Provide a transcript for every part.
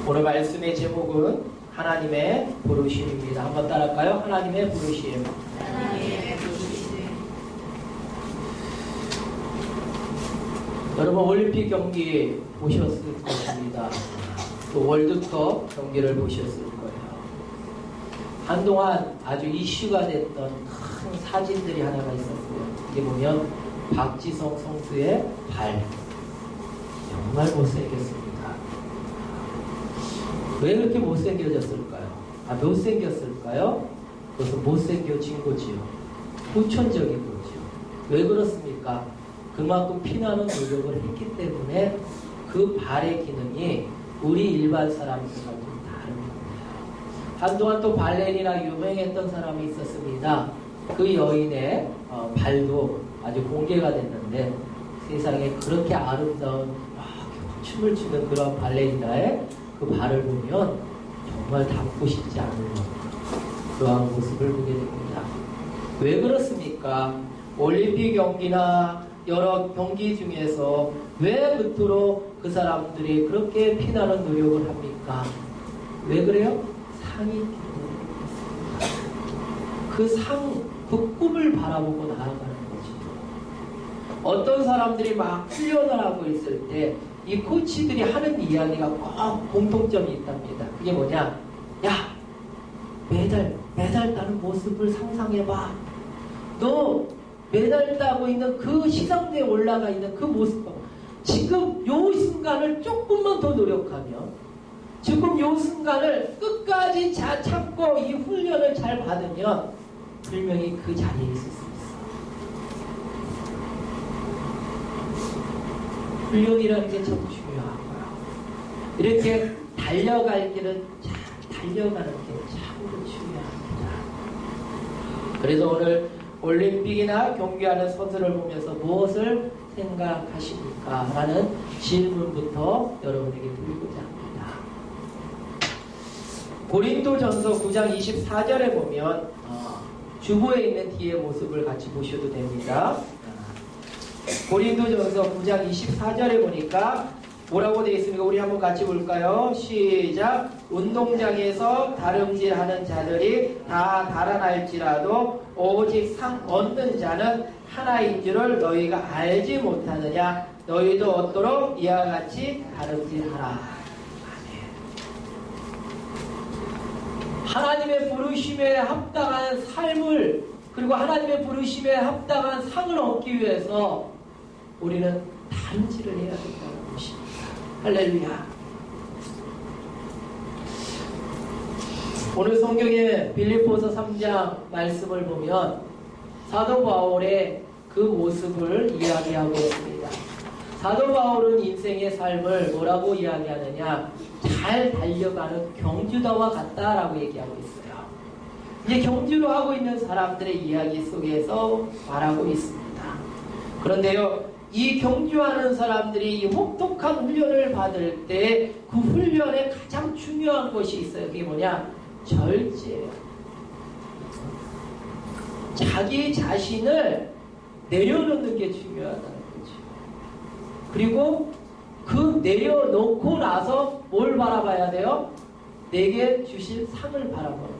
오늘 말씀의 제목은 하나님의 부르심입니다. 한번 따라할까요? 하나님의 부르심. 하나님의 부르심. 여러분 올림픽 경기 보셨을 것입니다. 또 월드컵 경기를 보셨을 거예요. 한동안 아주 이슈가 됐던 큰 사진들이 하나가 있었어요. 이게 보면 박지성 선수의 발. 정말 못생겼습니다. 왜 그렇게 못생겨졌을까요? 못생겼을까요? 그것은 못생겨진 거지요. 후천적인 거지요. 왜 그렇습니까? 그만큼 피나는 노력을 했기 때문에 그 발의 기능이 우리 일반 사람들과 좀 다른 겁니다. 한동안 또 발레리나 유명했던 사람이 있었습니다. 그 여인의 발도 아주 공개가 됐는데 세상에 그렇게 아름다운 춤을 추는 그런 발레리나의 그 발을 보면 정말 닮고 싶지 않은 그러한 모습을 보게 됩니다. 왜 그렇습니까? 올림픽 경기나 여러 경기 중에서 왜 그토록 그 사람들이 그렇게 피나는 노력을 합니까? 왜 그래요? 상이 있습니다. 그 상, 그 꿈을 바라보고 나아가는 거죠. 어떤 사람들이 막 훈련을 하고 있을 때 이 코치들이 하는 이야기가 꼭 공통점이 있답니다. 그게 뭐냐? 야, 메달 따는 모습을 상상해봐. 너 메달 따고 있는 그 시상대에 올라가 있는 그 모습 봐. 지금 요 순간을 조금만 더 노력하면, 지금 요 순간을 끝까지 잘 참고 이 훈련을 잘 받으면 분명히 그 자리에 있을 수 있어. 훈련이라는 게 참 중요한 거야. 이렇게 달려갈 길은 잘 달려가는 게 참 중요합니다. 그래서 오늘 올림픽이나 경기하는 선수를 보면서 무엇을 생각하십니까? 라는 질문부터 여러분에게 드리고자 합니다. 고린도전서 9장 24절에 보면 주보에 있는 뒤의 모습을 같이 보셔도 됩니다. 고린도전서 9장 24절에 보니까 뭐라고 되어 있습니까? 우리 한번 같이 볼까요? 시작! 운동장에서 다름질하는 자들이 다 달아날지라도 오직 상 얻는 자는 하나인 줄을 너희가 알지 못하느냐? 너희도 얻도록 이와 같이 다름질하라. 하나님의 부르심에 합당한 삶을, 그리고 하나님의 부르심에 합당한 상을 얻기 위해서 우리는 다름질을 해야 된다는 것입니다. 할렐루야. 오늘 성경의 빌립보서 3장 말씀을 보면 사도 바울의 그 모습을 이야기하고 있습니다. 사도 바울은 인생의 삶을 뭐라고 이야기하느냐? 잘 달려가는 경주다와 같다라고 얘기하고 있어요. 이제 경주로 하고 있는 사람들의 이야기 속에서 말하고 있습니다. 그런데요, 이 경주하는 사람들이 이 혹독한 훈련을 받을 때 그 훈련에 가장 중요한 것이 있어요. 그게 뭐냐? 절제예요. 자기 자신을 내려놓는 게 중요하다는 거죠. 그리고 그 내려놓고 나서 뭘 바라봐야 돼요? 내게 주실 상을 바라보는 거예요.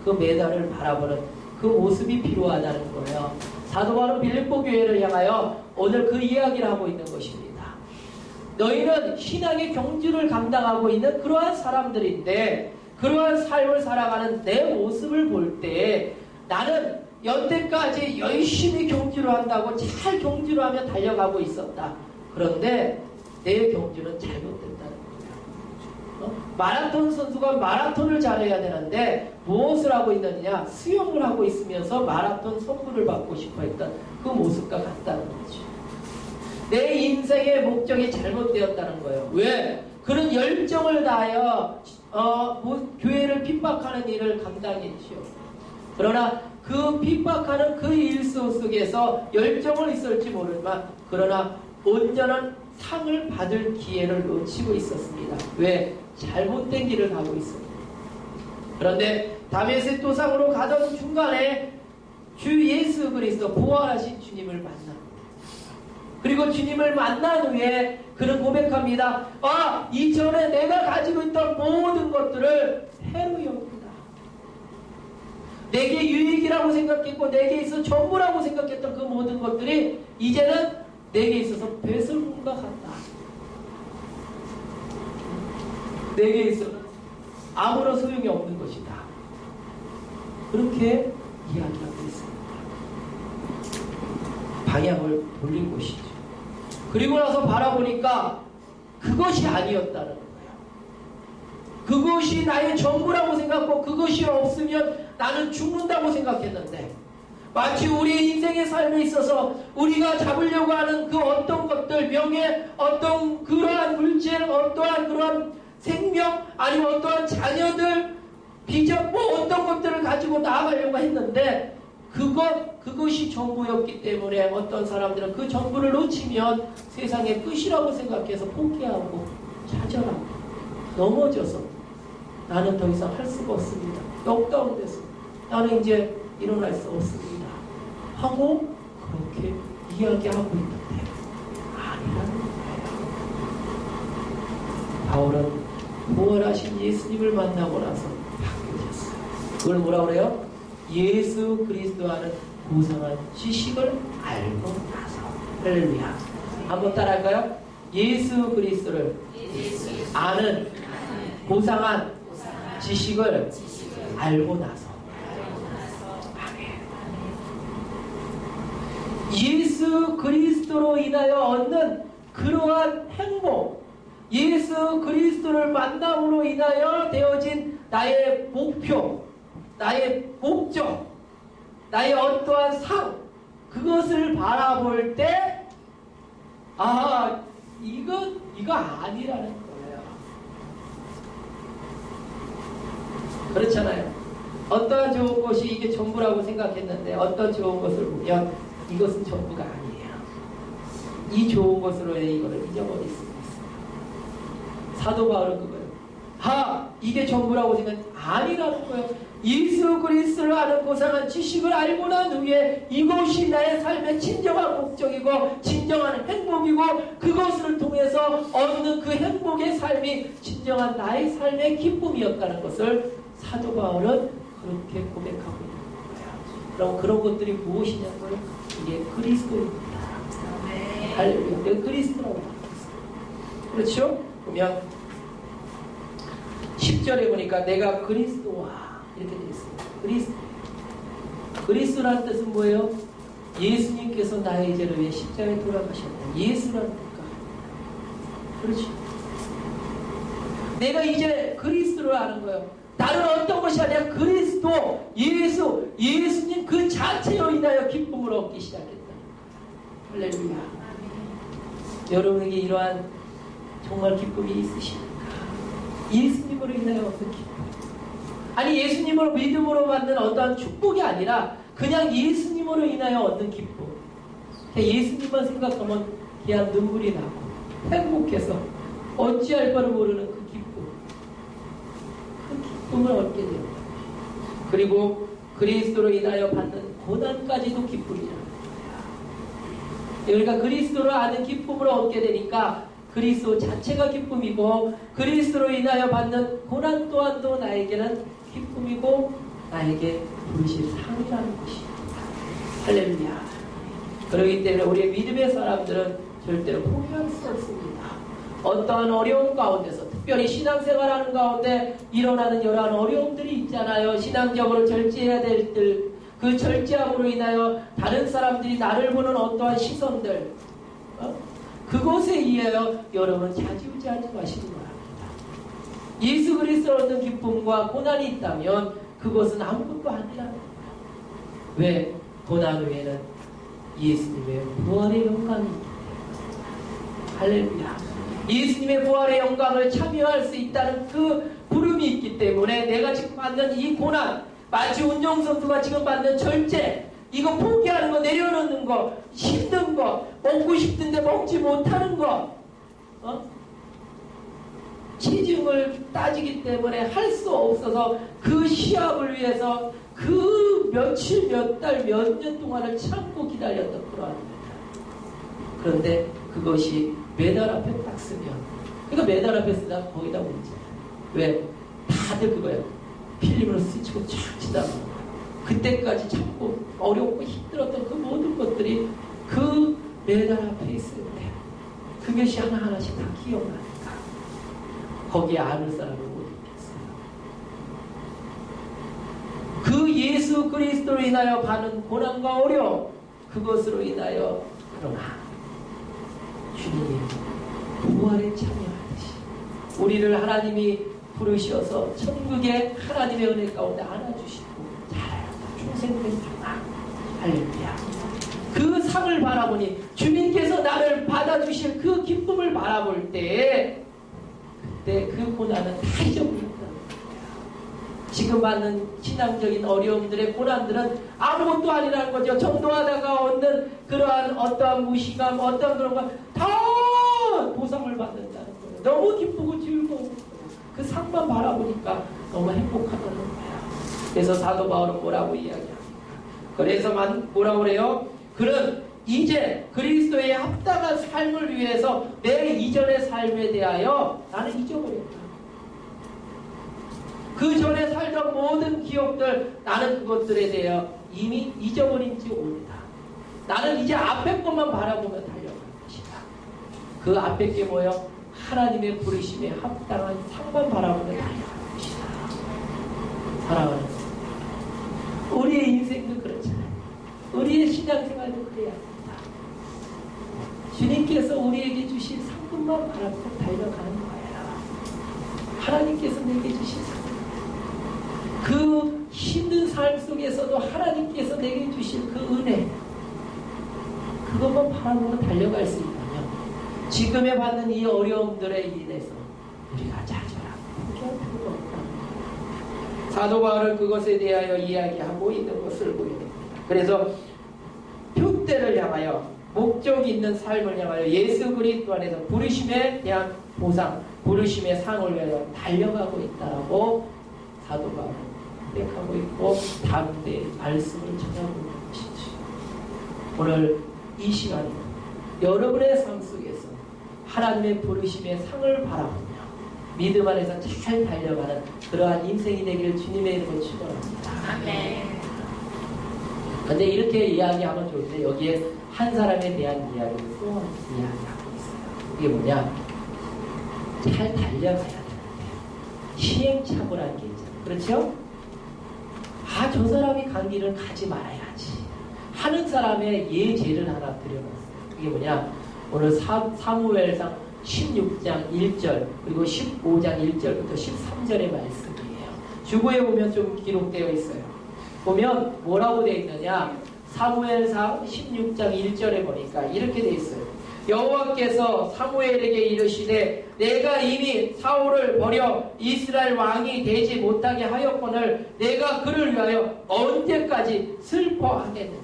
그 메달을 바라보는 그 모습이 필요하다는 거예요. 사도 바울은 빌립보 교회를 향하여 오늘 그 이야기를 하고 있는 것입니다. 너희는 신앙의 경주를 감당하고 있는 그러한 사람들인데, 그러한 삶을 살아가는 내 모습을 볼 때 나는 여태까지 열심히 경주를 한다고 잘 경주를 하며 달려가고 있었다. 그런데 내 경주는 잘못됐다는 거야. 마라톤 선수가 마라톤을 잘해야 되는데 무엇을 하고 있느냐? 수영을 하고 있으면서 마라톤 선물을 받고 싶어 했던 그 모습과 같다는 거죠. 내 인생의 목적이 잘못되었다는 거예요. 왜? 그런 열정을 다하여 교회를 핍박하는 일을 감당했죠. 그러나 그 핍박하는 그 일 속에서 열정은 있을지 모르지만, 그러나 온전한 상을 받을 기회를 놓치고 있었습니다. 왜? 잘못된 길을 가고 있습니다. 그런데 다메섹 도상으로 가던 중간에 주 예수 그리스도 부활하신 주님을 만납니다. 그리고 주님을 만난 후에 그는 고백합니다. 아, 이전에 내가 가지고 있던 모든 것들을 해로 여긴다. 내게 유익이라고 생각했고 내게 있어 전부라고 생각했던 그 모든 것들이 이제는 내게 있어서 배설물과 같다. 내게 있어서 아무런 소용이 없는 것이다. 그렇게 이야기하고 있습니다. 방향을 돌린 것이죠. 그리고 나서 바라보니까 그것이 아니었다는 거예요. 그것이 나의 전부라고 생각하고 그것이 없으면 나는 죽는다고 생각했는데 마치 우리의 인생의 삶에 있어서 우리가 잡으려고 하는 그 어떤 것들, 명예, 어떤 그러한 물질, 어떠한 그러한 생명, 아니면 어떠한 자녀들, 비전, 뭐 어떤 것들을 가지고 나아가려고 했는데 그것이 전부였기 때문에 어떤 사람들은 그 전부를 놓치면 세상의 끝이라고 생각해서 포기하고 좌절하고 넘어져서 나는 더 이상 할 수가 없습니다. 역가운데서 나는 이제 일어날 수 없습니다. 하고 그렇게 이야기하고 있는데 아니라는 거예요. 바울은 부활하신 예수님을 만나고 나서 바뀌어졌어요. 그걸 뭐라 그래요? 예수 그리스도와는 고상한 지식을 알고 나서. 할렐루야. 한번 따라할까요? 예수 그리스도를 아는 고상한 지식을 알고 나서. 예수 그리스도로 인하여 얻는 그러한 행복, 예수 그리스도를 만남으로 인하여 되어진 나의 목표, 나의 목적, 나의 어떠한 상, 그것을 바라볼 때, 아, 이거 아니라는 거예요. 그렇잖아요. 어떠한 좋은 것이 이게 전부라고 생각했는데 어떤 좋은 것을 보면 이것은 전부가 아니에요. 이 좋은 것으로의 이거를 잊어버릴 수 있어요. 사도 바울은 그거예요. 이게 전부라고 생각했는데 아니라는 거예요. 예수 그리스도를 아는 고상한 지식을 알고 난 후에 이것이 나의 삶의 진정한 목적이고 진정한 행복이고 그것을 통해서 얻는 그 행복의 삶이 진정한 나의 삶의 기쁨이었다는 것을 사도 바울은 그렇게 고백하고 있는 거예요. 그럼 그런 것들이 무엇이냐고요? 이게 그리스도입니다. 할렐루야. 내가 그리스도라고 바뀌었어요. 그렇죠? 보면 10절에 보니까 내가 그리스도와 이렇게 되어 있습니다. 그리스도라는 뜻은 뭐예요? 예수님께서 나의 죄를 위해 십자가에 돌아가셨다. 예수라는 뜻과 그렇죠? 내가 이제 그리스도를 아는 거예요. 다른 어떤 것이 아니라 그리스도, 예수님 그 자체로 인하여 기쁨을 얻기 시작했다. 할렐루야. 여러분에게 이러한 정말 기쁨이 있으십니까? 예수님으로 인하여 얻는 기쁨. 아니 예수님을 믿음으로 받는 어떠한 축복이 아니라 그냥 예수님으로 인하여 얻는 기쁨. 예수님만 생각하면 그냥 눈물이 나고 행복해서 어찌할 바를 모르는 그 기쁨. 그 기쁨을 얻게 됩니다. 그리고 그리스도로 인하여 받는 고난까지도 기쁨이라는 거예요. 그러니까 그리스도를 아는 기쁨을 얻게 되니까 그리스도 자체가 기쁨이고 그리스도로 인하여 받는 고난 또한도 나에게는 기쁨이고 나에게 부르신 상이라는 것입니다. 할렐루야. 그렇기 때문에 우리의 믿음의 사람들은 절대로 포기할 수 없습니다. 어떠한 어려움 가운데서 특별히 신앙생활하는 가운데 일어나는 여러 어려움들이 있잖아요. 신앙적으로 절제해야 될 들, 그 절제함으로 인하여 다른 사람들이 나를 보는 어떠한 시선들, 그것에 의하여 여러분 좌지우지하지 마시기 바랍니다. 예수 그리스도를 얻는 기쁨과 고난이 있다면 그것은 아무것도 아니라는 거예요. 왜? 고난 후에는 예수님의 부활의 영광이 있기 때문에. 할렐루야. 예수님의 부활의 영광을 참여할 수 있다는 그 부름이 있기 때문에 내가 지금 받는 이 고난, 마치 운동선수가 지금 받는 절제, 이거 포기하는 거, 내려놓는 거, 힘든 거, 먹고 싶은데 먹지 못하는 거, 체중을 따지기 때문에 할 수 없어서 그 시합을 위해서 그 며칠, 몇 달, 몇 년 동안을 참고 기다렸던 그러한 겁니다. 그런데 그것이 메달 앞에 딱 쓰면, 그러니까 메달 앞에 쓰다 거기다 문제. 왜? 다들 그거예요. 필름으로 스치고 쫙 치다 보면 그때까지 참고 어렵고 힘들었던 그 모든 것들이 그 메달 앞에 있을 때 그것이 하나하나씩 다 기억나니까 거기에 아는 사람을 못 있겠어요. 그 예수 그리스도로 인하여 받는 고난과 어려움, 그것으로 인하여 그러나 주님이 부활에 참여하듯이 우리를 하나님이 부르셔서 천국의 하나님의 은혜 가운데 안아주시고 중생된 상황, 할렐루야. 그 상을 바라보니 주님께서 나를 받아주실 그 기쁨을 바라볼 때 그때 그 고난은 다 잊어버린다는 거예요. 지금 받는 신앙적인 어려움들의 고난들은 아무것도 아니라는 거죠. 전도하다가 얻는 그러한 어떠한 무시감, 어떠한 그런 거 다 보상을 받는다는 거예요. 너무 기쁘고 즐거운 그 상만 바라보니까 너무 행복하다는 거예요. 그래서 사도 바울은 뭐라고 이야기합니까? 그래서 뭐라고 그래요? 그는 이제 그리스도의 합당한 삶을 위해서 내 이전의 삶에 대하여 나는 잊어버렸다. 그 전에 살던 모든 기억들, 나는 그것들에 대하여 이미 잊어버린 지 오래다. 나는 이제 앞에 것만 바라보며 달려갈 것이다. 그 앞에 게 뭐예요? 하나님의 부르심에 합당한 상만 바라보며 달려갈 것이다. 사랑하는 우리의 인생도 그렇잖아요. 우리의 신앙생활도 그래야 합니다. 주님께서 우리에게 주신 상급만 바라보고 달려가는 거예요. 하나님께서 내게 주신 상급. 그 힘든 삶 속에서도 하나님께서 내게 주신 그 은혜, 그것만 바라보고 달려갈 수 있다면 지금에 받는 이 어려움들에 인해서 우리가 좌절하고 포기할 필요가 없다. 사도 바울은 그것에 대하여 이야기하고 있는 것을 보입니다. 그래서 표대를 향하여, 목적이 있는 삶을 향하여 예수 그리스도 안에서 부르심에 대한 보상, 부르심의 상을 위하여 달려가고 있다라고 사도 바울은 고백하고 있고 다음 때 말씀을 전하고 있는 것이죠. 오늘 이 시간에 여러분의 삶 속에서 하나님의 부르심의 상을 바라보며 믿음 안에서 잘 달려가는 그러한 인생이 되기를 주님의 이름으로 축원합니다. 아멘. 근데 이렇게 이야기하면 좋은데 여기에 한 사람에 대한 이야기를 또 이야기하고 있어요. 이게 뭐냐? 잘 달려가야 되는데 시행착오라는 게 있잖아요. 그렇죠? 아, 저 사람이 간 길을 가지 말아야지 하는 사람의 예제를 하나 드려봤어요. 이게 뭐냐? 오늘 사무엘상 16장 1절 그리고 15장 1절부터 13절의 말씀이에요. 주보에 보면 좀 기록되어 있어요. 보면 뭐라고 되어 있느냐? 사무엘상 16장 1절에 보니까 이렇게 되어 있어요. 여호와께서 사무엘에게 이르시되 내가 이미 사울을 버려 이스라엘 왕이 되지 못하게 하였거늘 내가 그를 위하여 언제까지 슬퍼하겠느냐.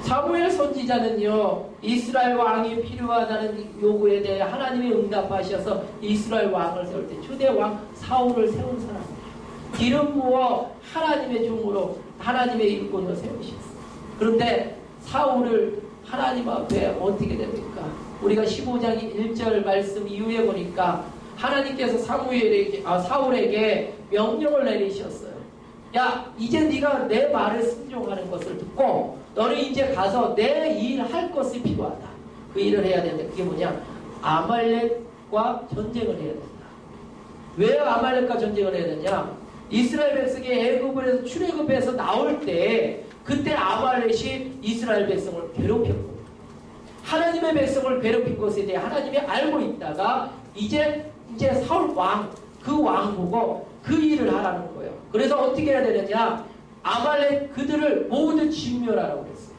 사무엘 선지자는요, 이스라엘 왕이 필요하다는 요구에 대해 하나님이 응답하셔서 이스라엘 왕을 세울 때 초대 왕 사울을 세운 사람이에요. 기름 부어 하나님의 종으로 하나님의 일꾼으로 세우셨어요. 그런데 사울을 하나님 앞에 어떻게 됩니까? 우리가 15장 1절 말씀 이후에 보니까 하나님께서 사울에게 명령을 내리셨어요. 야, 이제 네가 내 말을 순종하는 것을 듣고 너는 이제 가서 내 일 할 것이 필요하다. 그 일을 해야 되는데 그게 뭐냐? 아말렉과 전쟁을 해야 된다. 왜 아말렉과 전쟁을 해야 되냐? 이스라엘 백성이 애굽에서 출애굽해서 나올 때 그때 아말렉이 이스라엘 백성을 괴롭혔고 하나님의 백성을 괴롭힌 것에 대해 하나님이 알고 있다가 이제 사울 왕, 그 왕 보고 그 일을 하라는 거예요. 그래서 어떻게 해야 되느냐? 아말렉 그들을 모두 진멸하라고 그랬어요.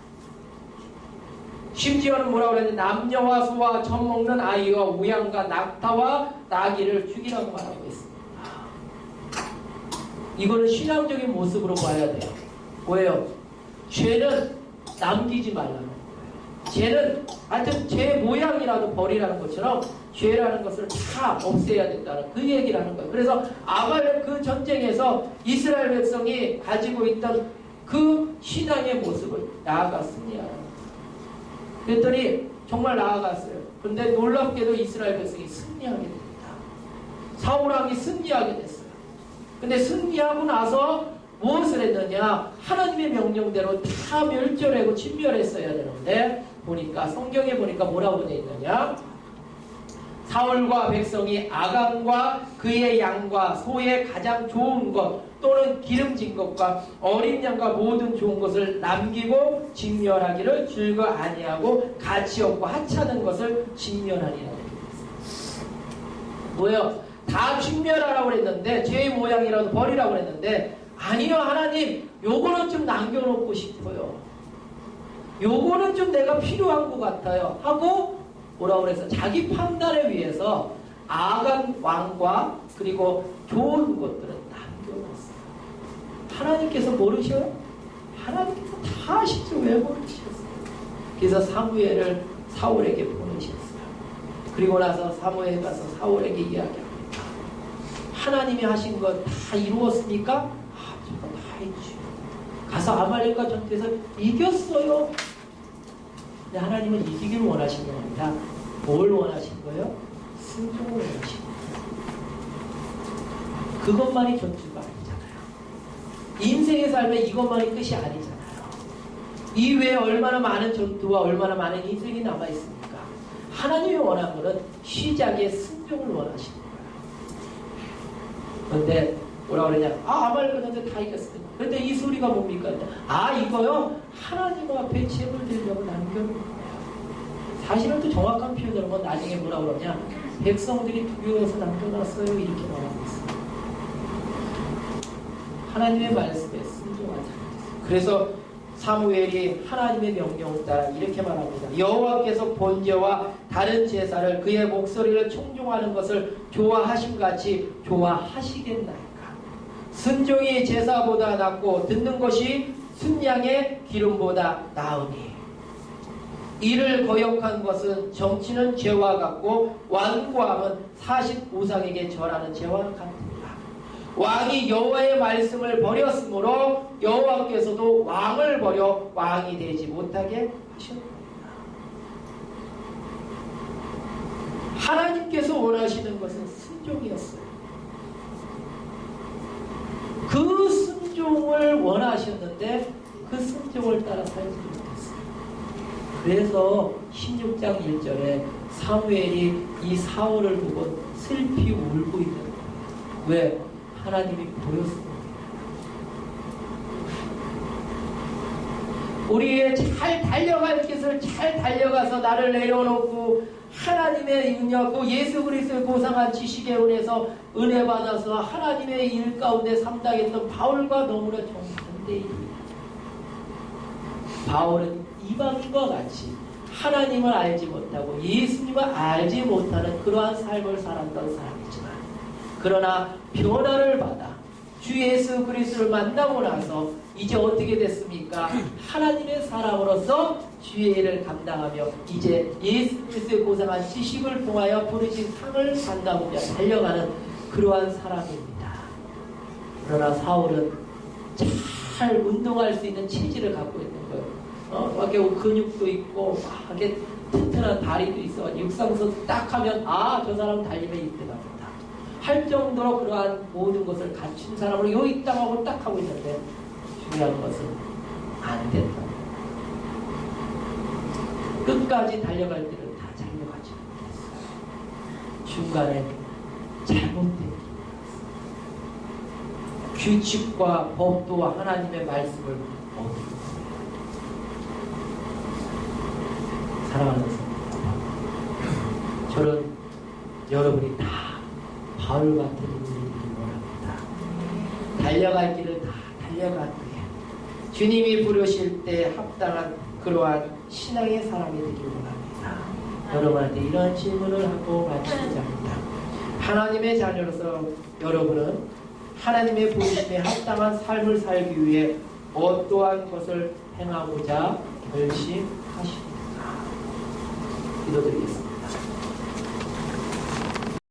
심지어는 뭐라고 그랬는데 남녀와 소와 젖 먹는 아이와 우양과 낙타와 나귀를 죽이라고 말하고 있습니다. 이거는 신앙적인 모습으로 봐야 돼요. 뭐예요? 죄는 남기지 말라는 거예요. 죄는 하여튼 죄 모양이라도 버리라는 것처럼 죄라는 것을 다 없애야 된다는 그 얘기를 하는 거예요. 그래서 아말렉 그 전쟁에서 이스라엘 백성이 가지고 있던 그 신앙의 모습을 나아가 승리하라는 거예요. 그랬더니 정말 나아갔어요. 그런데 놀랍게도 이스라엘 백성이 승리하게 됩니다. 사울왕이 승리하게 됐어요. 근데 승리하고 나서 무엇을 했느냐? 하나님의 명령대로 다 멸절하고 진멸했어야 되는데 보니까 성경에 보니까 뭐라고 되어 있느냐? 사울과 백성이 아간과 그의 양과 소의 가장 좋은 것 또는 기름진 것과 어린 양과 모든 좋은 것을 남기고 진멸하기를 즐거 아니하고 가치 없고 하찮은 것을 진멸하리라. 뭐예요? 다 진멸하라고 그랬는데 죄의 모양이라도 버리라고 그랬는데 아니요 하나님 요거는 좀 남겨놓고 싶어요. 요거는 좀 내가 필요한 것 같아요 하고 뭐라고 그래서 자기 판단에 의해서 아간 왕과 그리고 좋은 것들은 남겨놨어요. 하나님께서 모르셔요? 하나님께서 다 아시죠? 왜 모르셨어요? 그래서 사무엘을 사울에게 보내셨어요. 그리고 나서 사무엘 가서 사울에게 이야기합니다. 하나님이 하신 것 다 이루었습니까? 아, 저거 다 했죠. 가서 아말렉과 전투에서 이겼어요. 근데 하나님은 이기기를 원하신 겁니다. 뭘 원하신 거예요? 승종을 원하신 거예요. 그것만이 전투가 아니잖아요. 인생의 삶에 이것만이 끝이 아니잖아요. 이외에 얼마나 많은 전투와 얼마나 많은 인생이 남아있습니까? 하나님이 원하는 것은 시작의 승종을 원하시는 거예요. 그런데 뭐라 그러냐? 아말렉 전투 다 이겼습니다. 그런데 이 소리가 뭡니까? 이거요? 하나님 앞에 재물 드리려고 남겨놓은 거예요. 사실은 또 정확한 표현으로 나중에 뭐라 그러냐? 백성들이 두려워서 남겨놨어요. 이렇게 말하고 있어요. 하나님의 말씀에 순종하자. 그래서 사무엘이 하나님의 명령을 따라 이렇게 말합니다. 여호와께서 번제와 다른 제사를 그의 목소리를 청종하는 것을 좋아하심 같이 좋아하시겠나이까. 순종이 제사보다 낫고 듣는 것이 순양의 기름보다 나으니 이를 거역한 것은 정치는 죄와 같고 완고함은 사십 우상에게 절하는 죄와 같습니다. 왕이 여호와의 말씀을 버렸으므로 여호와께서도 왕을 버려 왕이 되지 못하게 하셨습니다. 하나님께서 원하시는 것은 순종이었어요. 그 순종을 원하셨는데 그 순종을 따라 살지 못했어요. 그래서 16장 1절에 사무엘이 이 사울을 두고 슬피 울고 있는 거예요. 왜? 하나님이 보였습니다. 우리의 잘 달려갈 길을 잘 달려가서 나를 내려놓고 하나님의 능력, 예수 그리스도의 고상한 지식에 의해서 은혜 받아서 하나님의 일 가운데 감당했던 바울과 너무나 정반대입니다. 바울은 이방인과 같이 하나님을 알지 못하고 예수님을 알지 못하는 그러한 삶을 살았던 사람이지만 그러나 변화를 받아 주 예수 그리스도를 만나고 나서 이제 어떻게 됐습니까? 하나님의 사람으로서 주의 일을 감당하며 이제 예수 그리스도의 고상한 지식을 통하여 부르신 상을 받아보며 달려가는 그러한 사람입니다. 그러나 사울은 잘 운동할 수 있는 체질을 갖고 있는 거예요. 막 근육도 있고 막 튼튼한 다리도 있어. 육상선 딱 하면 저 사람 달리면 이때갑니다. 할 정도로 그러한 모든 것을 갖춘 사람으로 여기 딱 하고 딱 하고 있는데 중요한 것은 안 된다. 끝까지 달려갈 때는 다 달려가지 못했어요. 중간에 잘못된 규칙과 법도와 하나님의 말씀을 어기고 사랑하는 성도, 저는 여러분이 다 바울 같은 인물이기를 원합니다. 달려갈 길을 다 달려간 후에 주님이 부르실 때 합당한 그러한 신앙의 사람이 되기를 원합니다. 여러분한테 이런 질문을 하고 마치자 합니다. 하나님의 자녀로서 여러분은 하나님의 부르심에 합당한 삶을 살기 위해 어떠한 것을 행하고자 결심하십니까? 기도드리겠습니다.